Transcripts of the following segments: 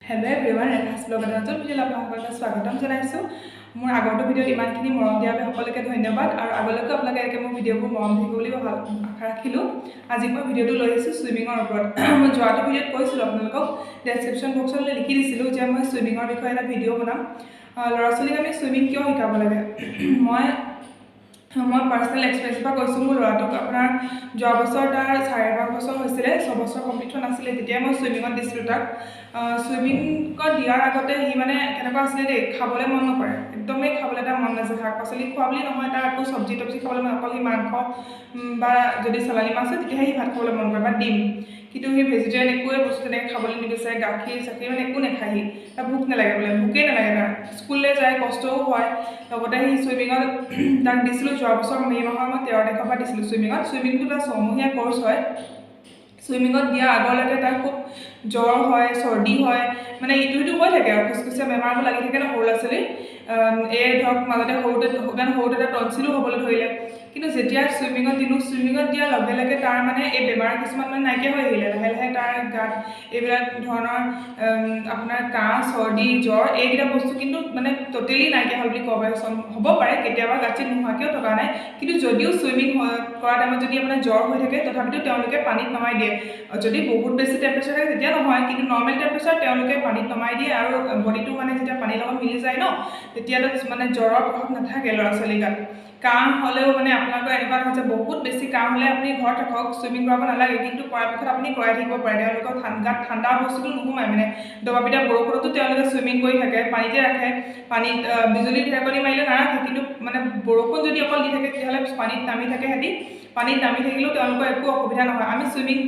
Hello everyone, Rekhas blog নতুন video' আপোনালোকক স্বাগতম জনাইছো। মোৰ আগৰটো ভিডিঅ'ত ইমানখিনি মৰম দিয়াৰ বাবে সকলোকে ধন্যবাদ আৰু আগলৈকে আপোনালোকে একে মোৰ ভিডিঅ'বোৰ মৰম দিব বুলি আশা ৰাখিলো। আজি মই ভিডিঅ'টো লৈ আহিছো সুইমিঙৰ ওপৰত। মই যোৱাটো ভিডিঅ'ত কৈছিলো আপোনালোকক ডেসক্ৰিপচন বক্সত লিখি দিছিলো যে মই সুইমিঙৰ বিষয়ে এটা ভিডিঅ' বনাম। ল'ৰা-ছোৱালীক আমি সুইমিং কিয় শিকাব লাগে। মই পাৰ্সোনাল এক্সপেৰিয়েন্সৰ পৰা কৈছো। মোৰ ল'ৰাটোক আপোনাৰ যোৱা বছৰ তাৰ 5.5 বছৰ হৈছিলে, 6 বছৰ কমপ্লিট হোৱা নাছিলে, তেতিয়া মই সুইমিঙত দিছিলো তাক। সুইমিঙত দিয়াৰ আগতে সি মানে কেনেকুৱা আছিলে দেই, খাবলৈ মন নকৰে, একদমেই খাবলৈ তাৰ মন নাযায়। শাক পাচলি খোৱা বুলি নহয়, তাৰ আকৌ চব্জি টব্জি খাবলৈ মন, অকল সি মাংস বা যদি চালানী মাছ হয় তেতিয়াহে সি ভাত খাবলৈ মন কৰে বা ডিম। কিন্তু সি ভেজিটেৰিয়ান একোৱে বস্তু তেনেকৈ খাবলৈ নিবিচাৰে, গাখীৰ চাখীৰ মানে একো নাখায়। সি তাৰ ভোক নালাগে বোলে, ভোকেই নালাগে তাৰ। স্কুললৈ যায়, কষ্টও হয়। লগতে সি সুইমিঙত তাক দিছিলোঁ যোৱা বছৰ মে' মাহৰ মই 13 তাৰিখৰ পৰা দিছিলোঁ সুইমিঙত। সুইমিংটো এটা 6 মহীয়া কোৰ্চ হয়। সুইমিঙত দিয়া আগলৈকে তাৰ খুব জ্বৰ হয়, চৰ্দি হয়, মানে ইটো সিটো হৈ থাকে আৰু খুচখুচীয়া বেমাৰবোৰ লাগি থাকে ন সৰু ল'ৰা-ছোৱালী। এই ধৰক মাজতে সৰুতে টনচিলো হ'বলৈ ধৰিলে। কিন্তু যেতিয়া সুইমিঙত দিলোঁ, সুইমিঙত দিয়াৰ লগে লগে তাৰ মানে এই বেমাৰ কিছুমান মানে নাইকিয়া হৈ আহিলে। লাহে লাহে তাৰ গাত এইবিলাক ধৰণৰ আপোনাৰ কাহ, চৰ্দি, জ্বৰ এইকেইটা বস্তু কিন্তু মানে টোটেলি নাইকিয়া হ'ল বুলি ক'ব পাৰে। হ'ব পাৰে কেতিয়াবা গাঁঠিত নোহোৱাকৈও থকা নাই, কিন্তু যদিও সুইমিং কৰা টাইমত যদি আপোনাৰ জ্বৰ হৈ থাকে তথাপিতো তেওঁলোকে পানীত নমাই দিয়ে। যদি বহুত বেছি টেম্পাৰেচাৰ থাকে তেতিয়া নহয়, কিন্তু নৰ্মেল টেম্পাৰেচাৰ তেওঁলোকে পানীত নমাই দিয়ে আৰু বডিটো মানে যেতিয়া পানীৰ লগত মিলি যায় ন, তেতিয়াতো মানে জ্বৰৰ প্ৰভাৱ নাথাকে ল'ৰা-ছোৱালীৰ গাত। কাহ হ'লেও মানে আপোনালোকৰ এনেকুৱা নহয় যে বহুত বেছি কাহ হ'লে আপুনি ঘৰত থাকক, সুইমিং কৰাব নালাগে, কিন্তু পৰাপক্ষত আপুনি কৰাই থাকিব পাৰে। তেওঁলোকৰ গাত ঠাণ্ডা বস্তুটো নোসোমায়, মানে দবাপিটা বৰষুণতো তেওঁলোকে সুইমিং কৰি থাকে, পানীতে ৰাখে। পানীত বিজুলী ঢেৰেকনি মাৰিলে নাৰাখে, কিন্তু মানে বৰষুণ যদি অকল দি থাকে তেতিয়াহ'লে পানীত নামি থাকে সিহঁতি। পানীত নামি থাকিলেও তেওঁলোকৰ একো অসুবিধা নহয়। আমি সুইমিং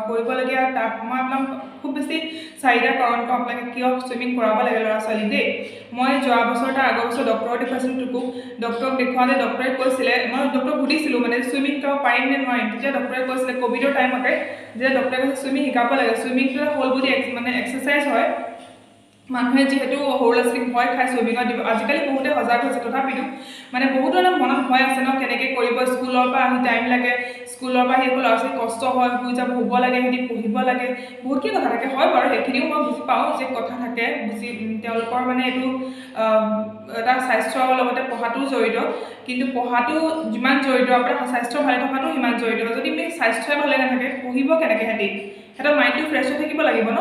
কৰিবলগীয়া তাত মই আপোনাক খুব বেছি 4টা কাৰণ কওঁ আপোনালোকে কিয় সুইমিং কৰাব লাগে ল'ৰা-ছোৱালীক দেই। মই যোৱা বছৰ তাৰ আগৰ বছৰ ডক্টৰক দেখুৱাইছিলোঁ টুকুক। ডক্টৰক দেখুৱালে ডক্টৰে কৈছিলে, মই ডক্টৰক সুধিছিলোঁ মানে সুইমিং শিকাব পাৰিম নে নোৱাৰিম। তেতিয়া ডক্টৰে কৈছিলে ক'ভিডৰ টাইমতে যে ডক্টৰে কৈছে সুইমিং শিকাব লাগে। সুইমিংটো হ'ল বডি মানে এক্সাৰচাইজ হয়। মানুহে যিহেতু সৰু ল'ৰা-ছোৱালীক ভয় খায় সুইমিঙত দিব, আজিকালি বহুতে সজাগ হৈছে, তথাপিতো মানে বহুতৰ মনত ভয় আছে ন, কেনেকৈ কৰিব, স্কুলৰ পৰা আহি টাইম লাগে, স্কুলৰ পৰা আহি ল'ৰা-ছোৱালী কষ্ট হয়, শুব লাগে, সিহঁতি পঢ়িব লাগে, বহুতখিনি কথা থাকে। হয় বাৰু, সেইখিনিও মই বুজি পাওঁ যে কথা থাকে, তেওঁলোকৰ মানে এইটো এটা স্বাস্থ্যৰ লগতে পঢ়াটোও জড়িত। কিন্তু পঢ়াটো যিমান জড়িত, আপোনাৰ স্বাস্থ্য ভালে থকাটো সিমান জড়িত। যদি আপুনি স্বাস্থ্যই ভালে নাথাকে পঢ়িব কেনেকৈ সিহঁতৰ মাইণ্ডটো ফ্ৰেছ হৈ থাকিব লাগিব ন।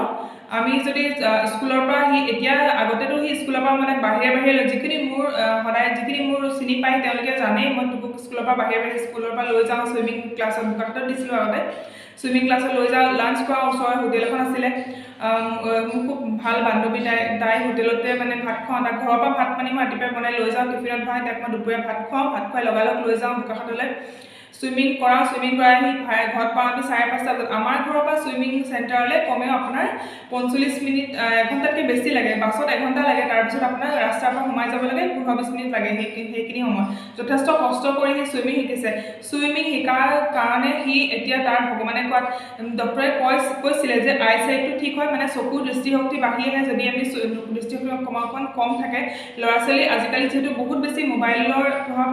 আমি যদি স্কুলৰ পৰা এতিয়া আগতেতো স্কুলৰ পৰা মানে বাহিৰে যিখিনি মোৰ সদায় যিখিনি মোৰ চিনি পায় তেওঁলোকে জানেই মই টুকুক স্কুলৰ পৰা বাহিৰে স্কুলৰ পৰা লৈ যাওঁ সুইমিং ক্লাছত। বোকাখাটত দিছিলোঁ আগতে। সুইমিং ক্লাছত লৈ যাওঁ, লাঞ্চ কৰাওঁ। ওচৰৰ হোটেল এখন আছিলে, মোৰ খুব ভাল বান্ধৱী তাই হোটেলতে মানে ভাত খুৱাওঁ। তাক ঘৰৰ পৰা ভাত পানী মই ৰাতিপুৱাই বনাই লৈ যাওঁ, টিফিনত ভৰাই তাক মই দুপৰীয়া ভাত খুৱাওঁ। ভাত খুৱাই লগালগ লৈ যাওঁ বোকাখাটলৈ। সুইমিং কৰাওঁ, সুইমিং কৰাই আহি ঘৰত পাওঁতে 5:30 বজাত। আমাৰ ঘৰৰ পৰা সুইমিং চেণ্টাৰলৈ কমেও আপোনাৰ 45 মিনিট, এঘণ্টাতকৈ বেছি লাগে। বাছত এঘণ্টা লাগে, তাৰপিছত আপোনাৰ ৰাস্তাৰ পৰা সোমাই যাব লাগে, 15-20 মিনিট লাগে। সেইখিনি সময় যথেষ্ট কষ্ট কৰি সি সুইমিং শিকিছে। সুইমিং শিকাৰ কাৰণে সি এতিয়া তাৰ ভগৱানে কোৱাত ডক্টৰে কৈছিলে যে আই চাইটটো ঠিক হয়, মানে চকুৰ দৃষ্টিশক্তি বাঢ়ি আহে যদি আমি দৃষ্টিশক্তি অকণমান কম থাকে। ল'ৰা-ছোৱালী আজিকালি যিহেতু বহুত বেছি মোবাইলৰ প্ৰভাৱ,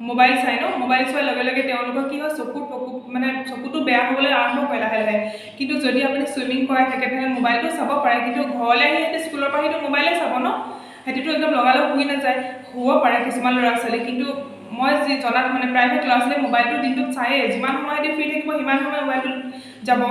মোবাইল চাই ন, মোবাইল চোৱাৰ লগে লগে তেওঁলোকৰ কি হয়, চকুটো বেয়া হ'বলৈ আৰম্ভ কৰে লাহে লাহে। কিন্তু যদি আপুনি সুইমিং কৰাই থাকে তেতিয়াহ'লে মোবাইলটো চাব পাৰে, কিন্তু ঘৰলৈ আহি সিহঁতে স্কুলৰ পৰা সিহঁতে মোবাইলে চাব ন। সিহঁতিতো একদম লগালগ শুই নাযায়, শুব পাৰে কিছুমান ল'ৰা-ছোৱালী, কিন্তু মই যি জনাত মানে প্ৰায়ভাগ ল'ৰা-ছোৱালীয়ে মোবাইলটো দিনটোত চায়েই। যিমান সময় ফ্ৰী থাকিব সিমান সময় মোবাইলটোত যাব।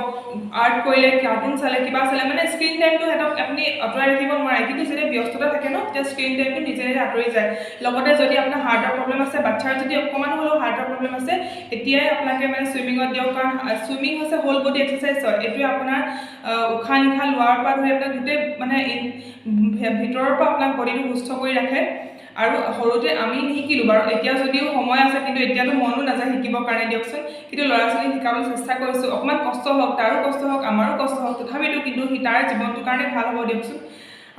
আৰ্ট কৰিলে, কাৰ্টুন চালে, কিবা চালে, মানে স্ক্ৰীণ টাইমটো সিহঁতক আপুনি আঁতৰাই ৰাখিব নোৱাৰে। কিন্তু যেতিয়া ব্যস্ততা থাকে ন, তেতিয়া স্ক্ৰীণ টাইমটো নিজে নিজে আঁতৰি যায়। লগতে যদি আপোনাৰ হাৰ্টৰ প্ৰব্লেম আছে, বাচ্ছাৰ যদি অকণমান হ'লেও হাৰ্টৰ প্ৰব্লেম আছে, এতিয়াই আপোনালোকে মানে সুইমিঙত দিয়ক। কাৰণ সুইমিং হৈছে হোল বডি এক্সাৰচাইজ হয়। এইটোৱে আপোনাৰ উশাহ নিশাহ লোৱাৰ পৰা ধৰি আপোনাৰ গোটেই মানে ভিতৰৰ পৰা আপোনাৰ বডিটো সুস্থ কৰি ৰাখে। আৰু সৰুতে আমি নিশিকিলোঁ বাৰু, এতিয়া যদিও সময় আছে, কিন্তু এতিয়াতো মনো নাযায় শিকিবৰ কাৰণে দিয়কচোন। কিন্তু ল'ৰা-ছোৱালীক শিকাবলৈ চেষ্টা কৰিছোঁ, অকণমান কষ্ট হওক, তাৰো কষ্ট হওক, আমাৰো কষ্ট হওক, তথাপিতো কিন্তু তাৰ জীৱনটোৰ কাৰণে ভাল হ'ব দিয়কচোন।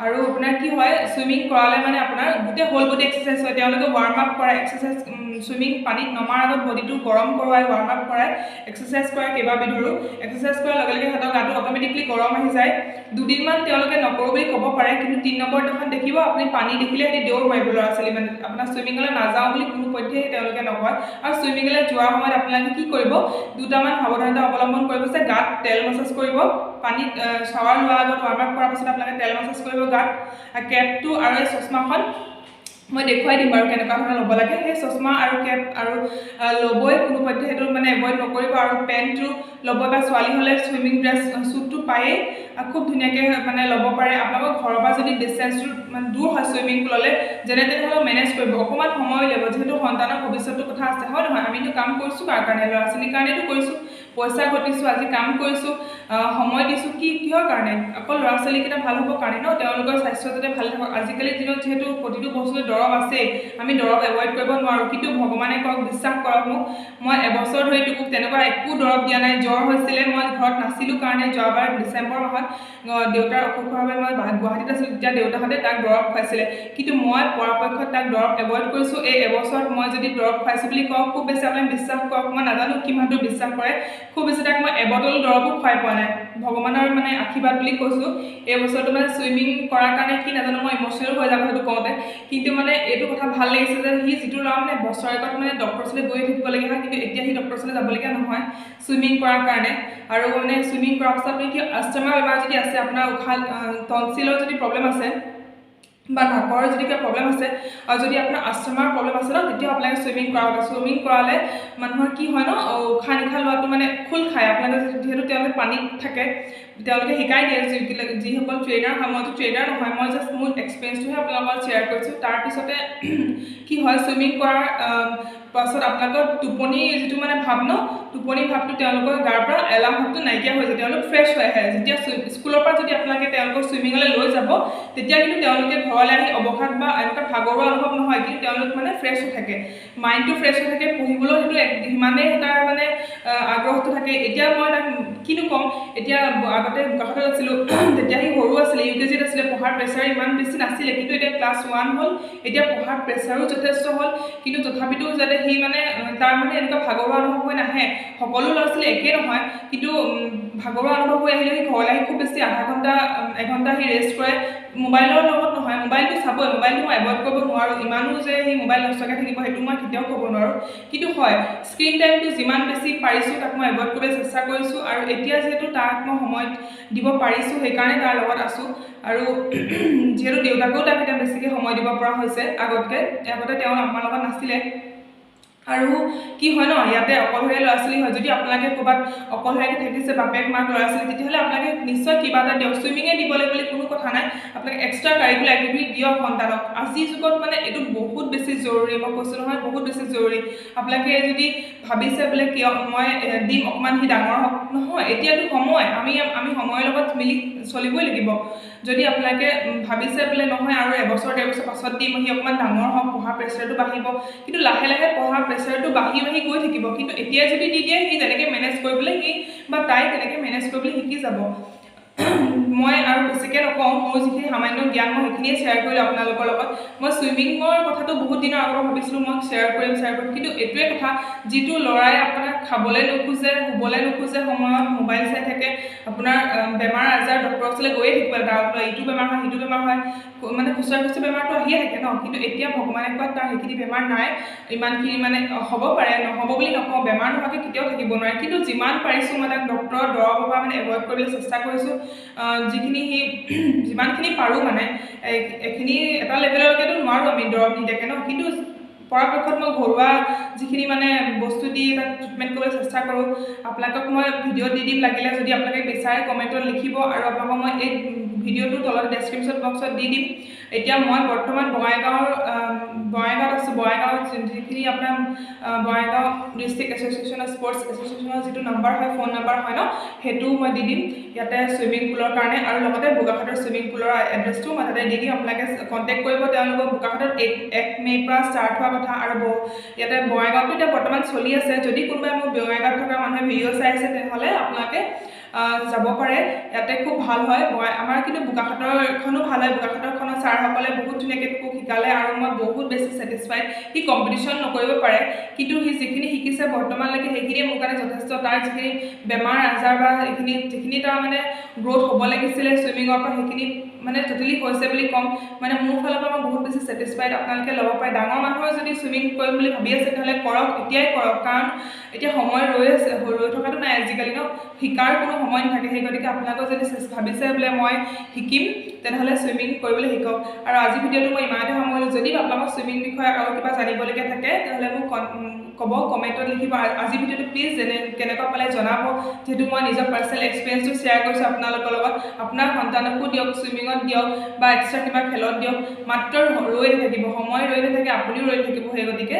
আৰু আপোনাৰ কি হয়, সুইমিং কৰালে মানে আপোনাৰ গোটেই হোল বডি এক্সাৰচাইজ হয়। তেওঁলোকে ৱাৰ্ম আপ কৰাই, এক্সাৰচাইজ সুইমিং পানীত নমাৰ আগত বডিটো গৰম কৰোৱাই, ৱাৰ্ম আপ কৰাই, এক্সাৰচাইজ কৰাই কেইবাবিধৰো। এক্সাৰচাইজ কৰাৰ লগে লগে সিহঁতৰ গাটো অট'মেটিকলি গৰম আহি যায়। দুদিনমান তেওঁলোকে নকৰোঁ বুলি ক'ব পাৰে, কিন্তু 3 নম্বৰ দিনাখন দেখিব আপুনি পানী দেখিলে সিহঁতি দৌৰ মাৰিব ল'ৰা-ছোৱালী। মানে আপোনাৰ সুইমিঙলৈ নাযাওঁ বুলি কোনো পধ্যেই তেওঁলোকে নকয়। আৰু সুইমিঙলৈ যোৱাৰ সময়ত আপোনালোকে কি কৰিব, 2টামান সাৱধানতা অৱলম্বন কৰিব যে গাত তেল মাছাজ কৰিব। পানীত শাৱাৰ লোৱাৰ আগত ৱাৰ্ম আপ কৰাৰ পিছত আপোনালোকে তেল মাছাজ কৰিব গাত কেপটো আৰু এই চশমাখন মই দেখুৱাই দিম বাৰু কেনেকুৱা ধৰণৰ ল'ব লাগে সেই চশমা আৰু কেপ আৰু ল'বই কোনো পধ্যে সেইটো মানে এভইড নকৰিব আৰু পেণ্টটো ল'ব বা ছোৱালী হ'লে চুইমিং ড্ৰেছ শ্বুটটো পায়েই খুব ধুনীয়াকৈ মানে ল'ব পাৰে আপোনালোকৰ ঘৰৰ পৰা যদি ডিষ্টেঞ্চটো মানে দূৰ হয় চুইমিং পুললৈ যেনে তেনেহ'লেও মেনেজ কৰিব অকণমান সময় লাগিব যিহেতু সন্তানৰ ভৱিষ্যতৰ কথা আছে হয় নহয় আমিতো কাম কৰিছোঁ কাৰ কাৰণে ল'ৰা ছোৱালীৰ কাৰণেতো কৰিছোঁ পইচা ঘটিছোঁ আজি কাম কৰিছোঁ সময় দিছোঁ কিহৰ কাৰণে অকল ল'ৰা ছোৱালীকেইটা ভাল হ'বৰ কাৰণে ন তেওঁলোকৰ স্বাস্থ্য যাতে ভাল থাকক আজিকালিৰ দিনত যিহেতু প্ৰতিটো বস্তুতে দৰৱ আছে আমি দৰৱ এভইড কৰিব নোৱাৰোঁ কিন্তু ভগৱানে কওক বিশ্বাস কৰক মোক মই এবছৰ ধৰি টুকুক তেনেকুৱা একো দৰৱ দিয়া নাই জ্বৰ হৈছিলে মই ঘৰত নাছিলোঁ কাৰণে যোৱাবাৰ ডিচেম্বৰ মাহত দেউতাৰ অসুখ হোৱাৰ বাবে মই গুৱাহাটীত আছিলোঁ তেতিয়া দেউতাহঁতে তাক দৰৱ খুৱাইছিলে কিন্তু মই পৰাপক্ষত তাক দৰৱ এভইড কৰিছোঁ এই এবছৰত মই যদি দৰৱ খুৱাইছোঁ বুলি কওঁ খুব বেছি আপুনি বিশ্বাস কৰক মই নাজানো কিমানটো বিশ্বাস কৰে খুব বেছি তাক মই এবটল দৰৱো খুৱাই পোৱা নাই ভগৱানৰ মানে আশীৰ্বাদ বুলি কৈছোঁ এই বছৰটো মানে চুইমিং কৰাৰ কাৰণে কি নাজানো মই ইম'চনেল হৈ যাব সেইটো কওঁতে কিন্তু মানে এইটো কথা ভাল লাগিছে যে সি যিটো ল'ৰা মানে বছৰেকত মানে ডক্টৰ ওচৰলৈ গৈ থাকিবলগীয়া হয় কিন্তু এতিয়া সি ডক্টৰ ওচৰলৈ যাবলগীয়া নহয় চুইমিং কৰাৰ কাৰণে আৰু মানে চুইমিং কৰাৰ পিছত আপুনি কি আষ্টামা বেমাৰ যদি আছে আপোনাৰ উশাহ টনচিলৰ যদি প্ৰব্লেম আছে বা নাকৰ যদি কিবা প্ৰব্লেম আছে আৰু যদি আপোনাৰ আষ্টামাৰ প্ৰব্লেম আছে ন তেতিয়া আপোনালোকে চুইমিং কৰাব চুইমিং কৰালে মানুহৰ কি হয় ন উশাহ নিশাহ লোৱাটো মানে খোল খায় আপোনালোকে যিহেতু তেওঁলোকে পানীত থাকে তেওঁলোকে শিকাই দিয়ে যিসকল ট্ৰেইনাৰ হয় মইতো ট্ৰেইনাৰ নহয় মই জাষ্ট মোৰ এক্সপিৰিয়েঞ্চটোহে আপোনালোকৰ শ্বেয়াৰ কৰিছোঁ তাৰপিছতে কি হয় চুইমিং কৰাৰ পাছত আপোনালোকৰ টোপনি যিটো মানে ভাৱ ন টোপনি ভাৱটো তেওঁলোকৰ গাৰ পৰা এলাহ ভাৱটো নাইকিয়া হৈ যায় তেওঁলোক ফ্ৰেছ হৈ আহে যেতিয়া স্কুলৰ পৰা যদি আপোনালোকে তেওঁলোকক চুইমিঙলৈ লৈ যাব তেতিয়া কিন্তু তেওঁলোকে ঘৰলৈ আহি অৱসাদ বা এনেকুৱা ভাগৰুৱা অনুভৱ নহয় কিন্তু তেওঁলোক মানে ফ্ৰেছ হৈ থাকে মাইণ্ডটো ফ্ৰেছ হৈ থাকে পঢ়িবলৈও সেইটো সিমানেই তাৰ মানে আগ্ৰহটো থাকে এতিয়া মই তাক কিনো ক'ম এতিয়া আগতে বোকাখাটত আছিলোঁ তেতিয়া সি সৰু আছিলে UKGত আছিলে পঢ়াৰ প্ৰেছাৰ ইমান বেছি নাছিলে কিন্তু এতিয়া ক্লাছ 1 হ'ল এতিয়া পঢ়াৰ প্ৰেছাৰো যথেষ্ট হ'ল কিন্তু তথাপিতো যাতে সি মানে তাৰ মানে এনেকুৱা ভাগৰুৱা অনুভৱ হৈ নাহে সকলো ল'ৰা ছোৱালী একেই নহয় কিন্তু ভাগৰুৱা অনুভৱ হৈ আহিলে সি ঘৰলৈ আহি খুব বেছি আধা ঘণ্টা এঘণ্টা সি ৰেষ্ট কৰে মোবাইলৰ লগত নহয় মোবাইলটো চাবই মোবাইলটো মই এভইড কৰিব নোৱাৰোঁ ইমানো যে সি মোবাইল নচোৱাকৈ থাকিব সেইটো মই কেতিয়াও ক'ব নোৱাৰোঁ কিন্তু হয় স্ক্ৰীণ টাইমটো যিমান বেছি পাৰিছোঁ তাক মই এভইড কৰিবলৈ চেষ্টা কৰিছোঁ আৰু এতিয়া যিহেতু তাক মই সময় দিব পাৰিছোঁ সেইকাৰণে তাৰ লগত আছোঁ আৰু যিহেতু দেউতাকেও তাক এতিয়া বেছিকৈ সময় দিব পৰা হৈছে আগতে তেওঁ আমাৰ লগত নাছিলে আৰু কি হয় ন ইয়াতে অকলশৰীয়া ল'ৰা ছোৱালী হয় যদি আপোনালোকে ক'ৰবাত অকলশৰীয়াকৈ থাকিছে বাপেক মাক ল'ৰা ছোৱালী তেতিয়াহ'লে আপোনালোকে নিশ্চয় কিবা এটা দিয়ক চুইমিঙে দিবলৈ বুলি কোনো কথা নাই আপোনালোকে এক্সট্ৰা কাৰিকুলাৰ এক্টিভিটি দিয়ক সন্তানক আজিৰ যুগত মানে এইটো বহুত বেছি জৰুৰী মই কৈছোঁ নহয় বহুত বেছি জৰুৰী আপোনালোকে যদি ভাবিছে বোলে কিয় মই দিম অকণমান সি ডাঙৰ হওক নহয় এতিয়াতো সময় আমি সময়ৰ লগত মিলি চলিবই লাগিব যদি আপোনালোকে ভাবিছে বোলে নহয় আৰু এবছৰ 1.5 বছৰ পাছত দিম সি অকণমান ডাঙৰ হওক পঢ়াৰ প্ৰেছাৰটো বাঢ়িব কিন্তু লাহে লাহে পঢ়াৰ প্ৰেছাৰটো বাঢ়ি গৈ থাকিব কিন্তু এতিয়া যদি দি দিয়ে সি যেনেকৈ মেনেজ কৰিবলৈ সি বা তাই তেনেকৈ মেনেজ কৰিবলৈ শিকি যাব মই আৰু বেছিকৈ নকওঁ মোৰ যিখিনি সামান্য জ্ঞান মই সেইখিনিয়ে শ্বেয়াৰ কৰিলোঁ আপোনালোকৰ লগত মই চুইমিঙৰ কথাটো বহুত দিনৰ আগত ভাবিছিলোঁ মই শ্বেয়াৰ কৰিম কিন্তু এইটোৱে কথা যিটো ল'ৰাই আপোনাৰ খাবলৈ নোখোজে শুবলৈ নোখোজে সময়ত মোবাইল চাই থাকে আপোনাৰ বেমাৰ আজাৰ ডক্টৰৰ ওচৰলৈ গৈয়ে থাকিব তাৰ ইটো বেমাৰ হয় সিটো বেমাৰ হয় মানে খুচুৰা বেমাৰটো আহিয়ে থাকে ন কিন্তু এতিয়া ভগৱানে কোৱাত তাৰ সেইখিনি বেমাৰ নাই ইমানখিনি মানে হ'ব পাৰে নহ'ব বুলি নকওঁ বেমাৰ নোহোৱাকৈ কেতিয়াও থাকিব নোৱাৰে কিন্তু যিমান পাৰিছোঁ মই তাক ডক্টৰৰ দৰৱৰ পৰা মানে এভইড কৰিবলৈ চেষ্টা কৰিছোঁ যিখিনি সি যিমানখিনি পাৰোঁ মানে এইখিনি এটা লেভেললৈকেতো নোৱাৰোঁ আমি দৰৱ নিদিয়াকৈ ন কিন্তু পৰাপক্ষত মই ঘৰুৱা যিখিনি মানে বস্তু দি তাক ট্ৰিটমেণ্ট কৰিবলৈ চেষ্টা কৰোঁ আপোনালোকক মই ভিডিঅ' দি দিম লাগিলে যদি আপোনালোকে বিচাৰে কমেণ্টত লিখিব আৰু আপোনালোকক মই এই ভিডিঅ'টো তলত ডেছক্ৰিপশ্যন বক্সত দি দিম এতিয়া মই বৰ্তমান বঙাইগাঁৱত আছোঁ বঙাইগাঁৱত যিখিনি আপোনাৰ Bongaigaon district association of sports এছ'চিয়েশ্যনৰ যিটো নাম্বাৰ হয় ফোন নাম্বাৰ হয় ন সেইটোও মই দি দিম ইয়াতে চুইমিং পুলৰ কাৰণে আৰু লগতে বোকাখাটৰ চুইমিং পুলৰ এড্ৰেছটো মই তাতে দি দিম আপোনালোকে কণ্টেক্ট কৰিব তেওঁলোকক বোকাখাটত 1 মে'ৰ পৰা ষ্টাৰ্ট হোৱা কথা আৰু ইয়াতে বঙাইগাঁৱতো এতিয়া বৰ্তমান চলি আছে যদি কোনোবাই মোৰ বঙাইগাঁৱত থকা মানুহে ভিডিঅ' চাই আছে তেনেহ'লে আপোনালোকে যাব পাৰে ইয়াতে খুব ভাল হয় আমাৰ কিন্তু বোকাখাটৰখনো ভাল হয় বোকাখাটৰখনৰ ছাৰসকলে বহুত ধুনীয়াকৈ মোক শিকালে আৰু মই বহুত বেছি ছেটিছফাইড সি কম্পিটিশ্যন নকৰিব পাৰে কিন্তু সি যিখিনি শিকিছে বৰ্তমানলৈকে সেইখিনিয়ে মোৰ কাৰণে যথেষ্ট তাৰ যিখিনি বেমাৰ আজাৰ বা যিখিনি তাৰ মানে গ্ৰোথ হ'ব লাগিছিলে ছুইমিঙৰ পৰা সেইখিনি মানে টোটেলি হৈছে বুলি ক'ম মানে মোৰ ফালৰ পৰা মই বহুত বেছি ছেটিছফাইড আপোনালোকে ল'ব পাৰে ডাঙৰ মানুহৰ যদি ছুইমিং কৰিম বুলি ভাবি আছে তেতিয়াহ'লে কৰক এতিয়াই কৰক কাৰণ এতিয়া সময় ৰৈ থকাটো নাই আজিকালি ন শিকাৰ কোনো সময় নাথাকে সেই গতিকে আপোনালোকে যদি ভাবিছে বোলে মই শিকিম তেনেহ'লে ছুইমিং কৰিবলৈ শিকক আৰু আজি ভিডিঅ'টো মই ইমানতে সামৰিলোঁ যদি আপোনালোকৰ ছুইমিং বিষয়ে আৰু কিবা জানিবলগীয়া থাকে তেতিয়াহ'লে মোক ক'ব কমেণ্টত লিখিব আজি ভিডিঅ'টো প্লিজ কেনেকুৱা পালে জনাব যিহেতু মই নিজৰ পাৰ্চনেল এক্সপিৰিয়েঞ্চটো শ্বেয়াৰ কৰিছোঁ আপোনালোকৰ লগত আপোনাৰ সন্তানকো দিয়ক ছুইমিঙত দিয়ক বা এক্সট্ৰা কিবা খেলত দিয়ক মাত্ৰ ৰৈ নাথাকিব সময় ৰৈ নাথাকে আপুনিও ৰৈ থাকিব সেই গতিকে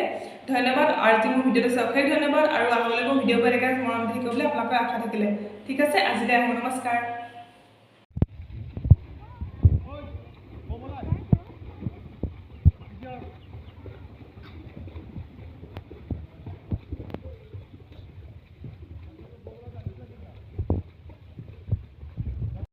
ধন্যবাদ আজি মোৰ ভিডিঅ'টো চাওক ধন্যবাদ আৰু আগলৈকে ভিডিঅ' কৰি থাকে মৰম থাকিব বুলি আপোনালোকৰ আশা থাকিলে ঠিক আছে আজিলৈ আহোঁ নমস্কাৰ